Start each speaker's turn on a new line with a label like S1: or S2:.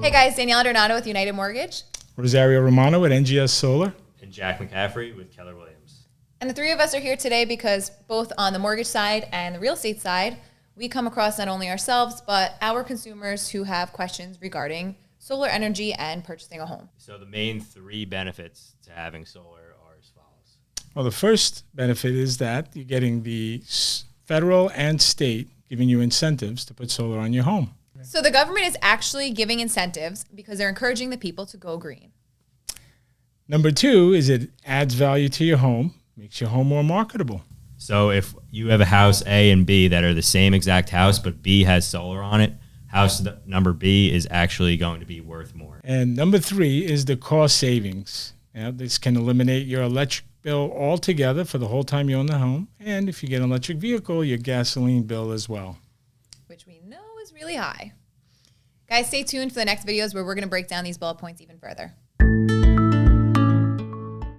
S1: Hey guys, Danielle Adornato with United Mortgage.
S2: Rosario Romano with NGS Solar.
S3: And Jack McCaffrey with Keller Williams.
S1: And the three of us are here today because both on the mortgage side and the real estate side, we come across not only ourselves, but our consumers who have questions regarding solar energy and purchasing a home.
S3: So the main three benefits to having solar are as follows.
S2: Well, the first benefit is that you're getting the federal and state giving you incentives to put solar on your home.
S1: So the government is actually giving incentives because they're encouraging the people to go green.
S2: Number two is it adds value to your home, makes your home more marketable.
S3: So if you have a house A and B that are the same exact house, but B has solar on it, house number B is actually going to be worth more.
S2: And number three is the cost savings. This can eliminate your electric bill altogether for the whole time you own the home. And if you get an electric vehicle, your gasoline bill as well.
S1: Which we know is really high. Guys, stay tuned for the next videos where we're going to break down these bullet points even further.